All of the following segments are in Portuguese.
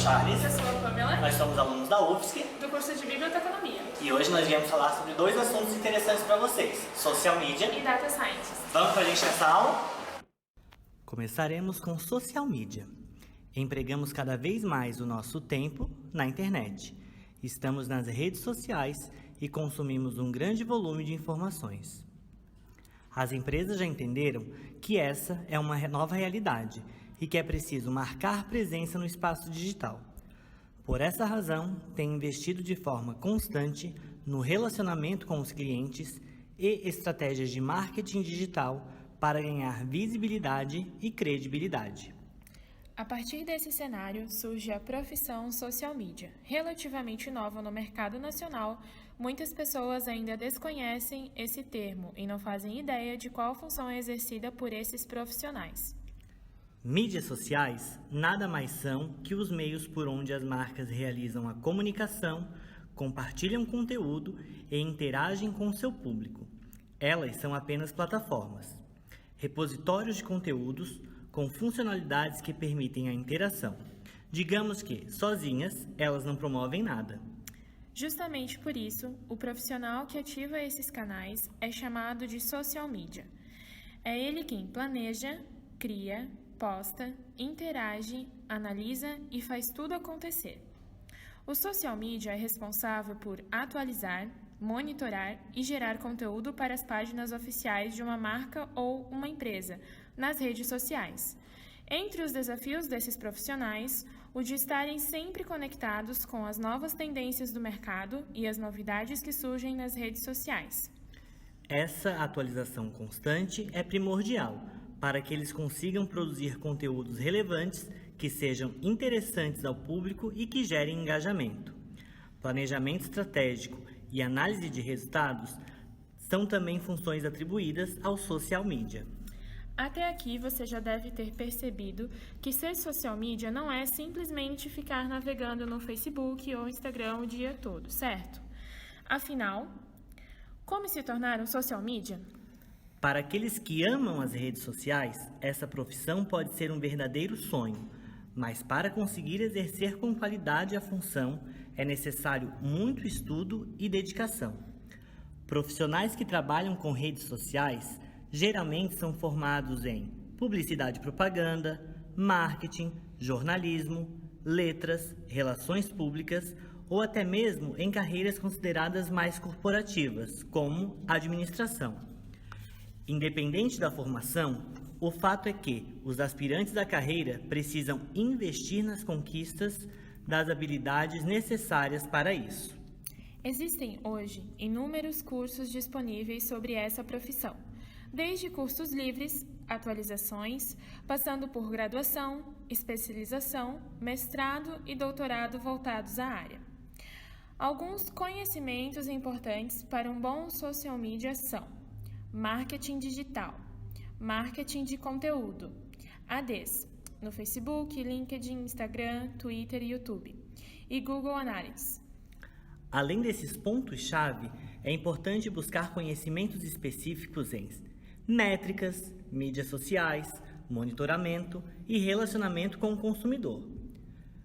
Charles. Eu sou a Pamela, Nós somos alunos da UFSC do curso de Biblioteconomia e hoje nós viemos falar sobre dois assuntos interessantes para vocês: social media. e Data Science. Vamos com a gente nessa aula? Começaremos com social media. Empregamos cada vez mais o nosso tempo na internet. Estamos nas redes sociais e consumimos um grande volume de informações. As empresas já entenderam que essa é uma nova realidade e que é preciso marcar presença no espaço digital. Por essa razão, têm investido de forma constante no relacionamento com os clientes e estratégias de marketing digital para ganhar visibilidade e credibilidade. A partir desse cenário, surge a profissão social media. Relativamente nova no mercado nacional, muitas pessoas ainda desconhecem esse termo e não fazem ideia de qual função é exercida por esses profissionais. Mídias sociais nada mais são que os meios por onde as marcas realizam a comunicação, compartilham conteúdo e interagem com seu público. Elas são apenas plataformas, repositórios de conteúdos com funcionalidades que permitem a interação. Digamos que, sozinhas, elas não promovem nada. Justamente por isso, o profissional que ativa esses canais é chamado de social media. É ele quem planeja, cria, posta, interage, analisa e faz tudo acontecer. O social media é responsável por atualizar, monitorar e gerar conteúdo para as páginas oficiais de uma marca ou uma empresa nas redes sociais. Entre os desafios desses profissionais, o de estarem sempre conectados com as novas tendências do mercado e as novidades que surgem nas redes sociais. Essa atualização constante é primordial para que eles consigam produzir conteúdos relevantes que sejam interessantes ao público e que gerem engajamento. Planejamento estratégico e análise de resultados são também funções atribuídas ao social media. Até aqui você já deve ter percebido que ser social media não é simplesmente ficar navegando no Facebook ou Instagram o dia todo, certo? Afinal, como se tornar um social media? Para aqueles que amam as redes sociais, essa profissão pode ser um verdadeiro sonho, mas para conseguir exercer com qualidade a função é necessário muito estudo e dedicação. Profissionais que trabalham com redes sociais geralmente são formados em publicidade e propaganda, marketing, jornalismo, letras, relações públicas ou até mesmo em carreiras consideradas mais corporativas, como administração. Independente da formação, o fato é que os aspirantes da carreira precisam investir nas conquistas das habilidades necessárias para isso. Existem hoje inúmeros cursos disponíveis sobre essa profissão, desde cursos livres, atualizações, passando por graduação, especialização, mestrado e doutorado voltados à área. Alguns conhecimentos importantes para um bom social media são marketing digital, marketing de conteúdo, ADs, no Facebook, LinkedIn, Instagram, Twitter e YouTube, e Google Analytics. Além desses pontos-chave, é importante buscar conhecimentos específicos em métricas, mídias sociais, monitoramento e relacionamento com o consumidor.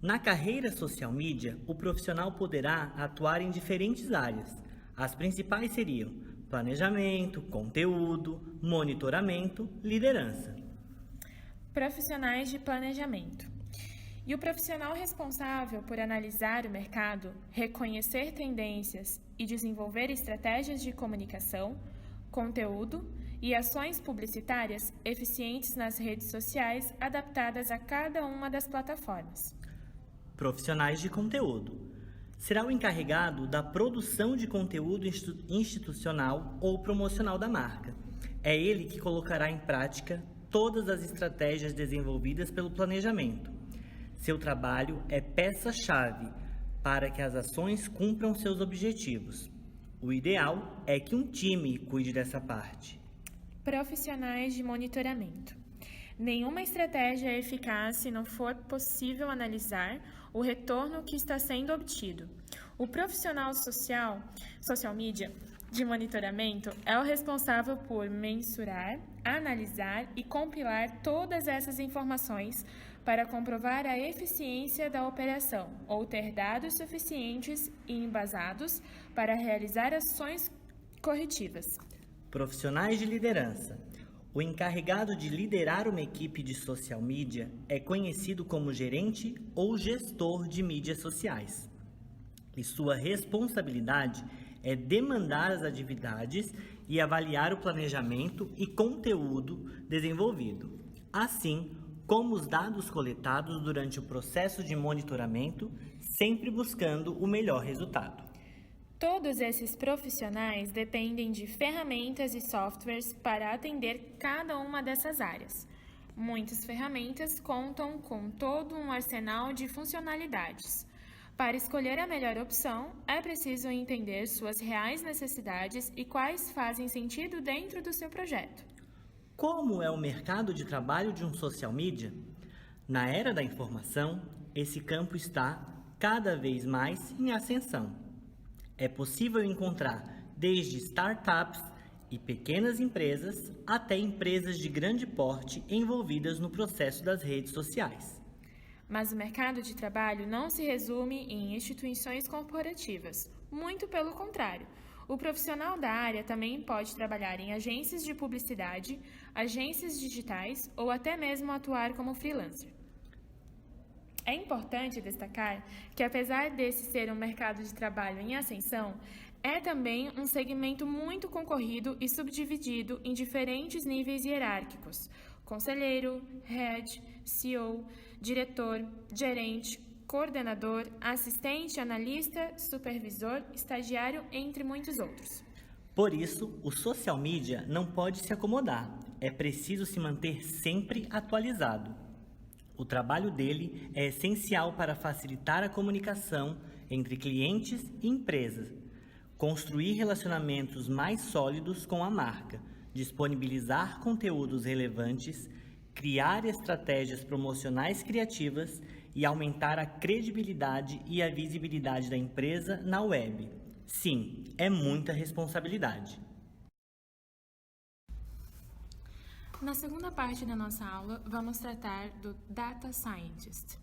Na carreira social media, o profissional poderá atuar em diferentes áreas. As principais seriam planejamento, conteúdo, monitoramento, liderança. Profissionais de planejamento. E o profissional responsável por analisar o mercado, reconhecer tendências e desenvolver estratégias de comunicação, conteúdo e ações publicitárias eficientes nas redes sociais adaptadas a cada uma das plataformas. Profissionais de conteúdo. Será o encarregado da produção de conteúdo institucional ou promocional da marca. É ele que colocará em prática todas as estratégias desenvolvidas pelo planejamento. Seu trabalho é peça-chave para que as ações cumpram seus objetivos. O ideal é que um time cuide dessa parte. Profissionais de monitoramento. Nenhuma estratégia é eficaz se não for possível analisar o retorno que está sendo obtido. O profissional social media de monitoramento é o responsável por mensurar, analisar e compilar todas essas informações para comprovar a eficiência da operação ou ter dados suficientes e embasados para realizar ações corretivas. Profissionais de liderança. O encarregado de liderar uma equipe de social media é conhecido como gerente ou gestor de mídias sociais. E sua responsabilidade é demandar as atividades e avaliar o planejamento e conteúdo desenvolvido, assim como os dados coletados durante o processo de monitoramento, sempre buscando o melhor resultado. Todos esses profissionais dependem de ferramentas e softwares para atender cada uma dessas áreas. Muitas ferramentas contam com todo um arsenal de funcionalidades. Para escolher a melhor opção, é preciso entender suas reais necessidades e quais fazem sentido dentro do seu projeto. Como é o mercado de trabalho de um social media? Na era da informação, esse campo está cada vez mais em ascensão. É possível encontrar desde startups e pequenas empresas até empresas de grande porte envolvidas no processo das redes sociais. Mas o mercado de trabalho não se resume em instituições corporativas, muito pelo contrário. O profissional da área também pode trabalhar em agências de publicidade, agências digitais ou até mesmo atuar como freelancer. É importante destacar que, apesar desse ser um mercado de trabalho em ascensão, é também um segmento muito concorrido e subdividido em diferentes níveis hierárquicos: conselheiro, head, CEO, diretor, gerente, coordenador, assistente, analista, supervisor, estagiário, entre muitos outros. Por isso, o social media não pode se acomodar, é preciso se manter sempre atualizado. O trabalho dele é essencial para facilitar a comunicação entre clientes e empresas, construir relacionamentos mais sólidos com a marca, disponibilizar conteúdos relevantes, criar estratégias promocionais criativas e aumentar a credibilidade e a visibilidade da empresa na web. Sim, é muita responsabilidade. Na segunda parte da nossa aula, vamos tratar do Data Scientist.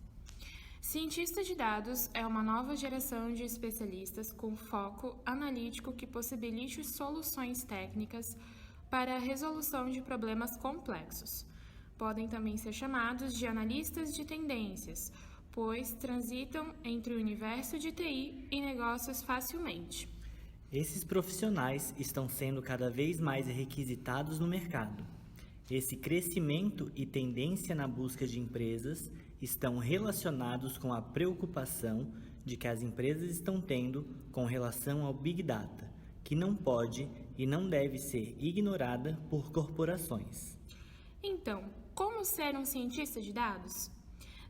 Cientista de dados é uma nova geração de especialistas com foco analítico que possibilite soluções técnicas para a resolução de problemas complexos. Podem também ser chamados de analistas de tendências, pois transitam entre o universo de TI e negócios facilmente. Esses profissionais estão sendo cada vez mais requisitados no mercado. Esse crescimento e tendência na busca de empresas estão relacionados com a preocupação de que as empresas estão tendo com relação ao Big Data, que não pode e não deve ser ignorada por corporações. Então, como ser um cientista de dados?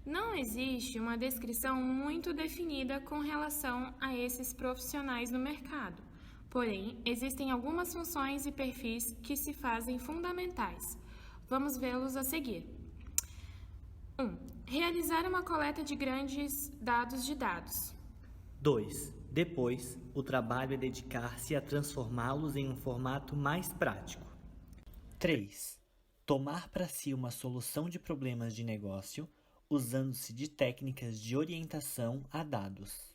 Não existe uma descrição muito definida com relação a esses profissionais no mercado. Porém, existem algumas funções e perfis que se fazem fundamentais. Vamos vê-los a seguir. 1. Realizar uma coleta de grandes dados de dados. 2. Depois, o trabalho é dedicar-se a transformá-los em um formato mais prático. 3. Tomar para si uma solução de problemas de negócio, usando-se de técnicas de orientação a dados.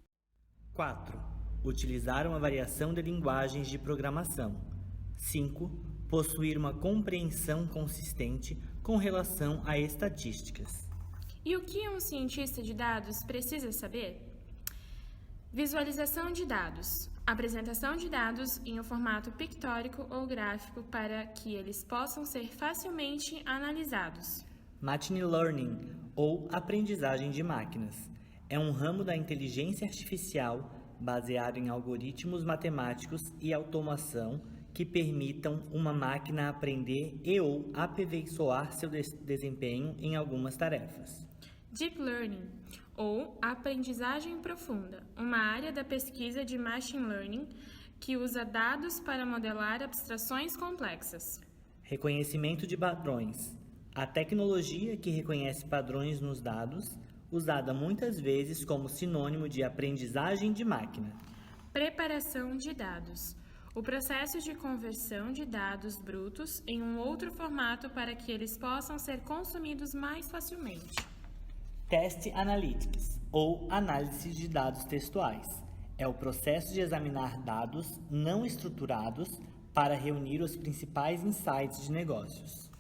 4. Utilizar uma variação de linguagens de programação. 5. Possuir uma compreensão consistente com relação a estatísticas. E o que um cientista de dados precisa saber? Visualização de dados. Apresentação de dados em um formato pictórico ou gráfico para que eles possam ser facilmente analisados. Machine Learning, ou aprendizagem de máquinas, é um ramo da inteligência artificial baseado em algoritmos matemáticos e automação que permitam uma máquina aprender e ou aperfeiçoar seu desempenho em algumas tarefas. Deep Learning, ou aprendizagem profunda, uma área da pesquisa de Machine Learning que usa dados para modelar abstrações complexas. Reconhecimento de padrões, a tecnologia que reconhece padrões nos dados, usada muitas vezes como sinônimo de aprendizagem de máquina. Preparação de dados, O processo de conversão de dados brutos em um outro formato para que eles possam ser consumidos mais facilmente. Test Analytics, ou análise de dados textuais, é o processo de examinar dados não estruturados para reunir os principais insights de negócios.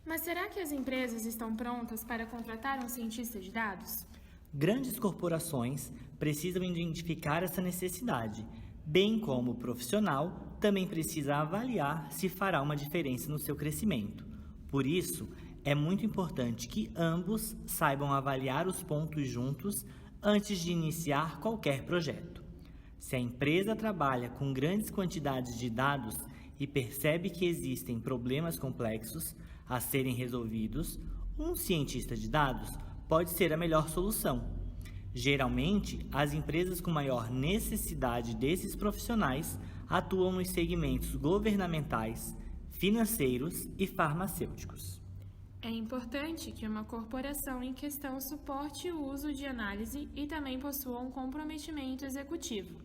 Mas será que as empresas estão prontas para contratar um cientista de dados? Grandes corporações precisam identificar essa necessidade, bem como o profissional também precisa avaliar se fará uma diferença no seu crescimento. Por isso, é muito importante que ambos saibam avaliar os pontos juntos antes de iniciar qualquer projeto. Se a empresa trabalha com grandes quantidades de dados e percebe que existem problemas complexos a serem resolvidos, um cientista de dados pode ser a melhor solução. Geralmente, as empresas com maior necessidade desses profissionais atuam nos segmentos governamentais, financeiros e farmacêuticos. É importante que uma corporação em questão suporte o uso de análise e também possua um comprometimento executivo.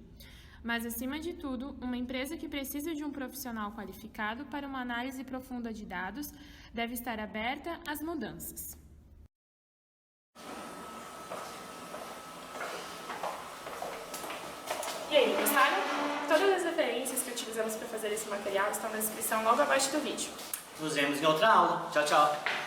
Mas, acima de tudo, uma empresa que precisa de um profissional qualificado para uma análise profunda de dados deve estar aberta às mudanças. E aí, gostaram? Todas as referências que utilizamos para fazer esse material estão na descrição logo abaixo do vídeo. Nos vemos em outra aula. Tchau, tchau!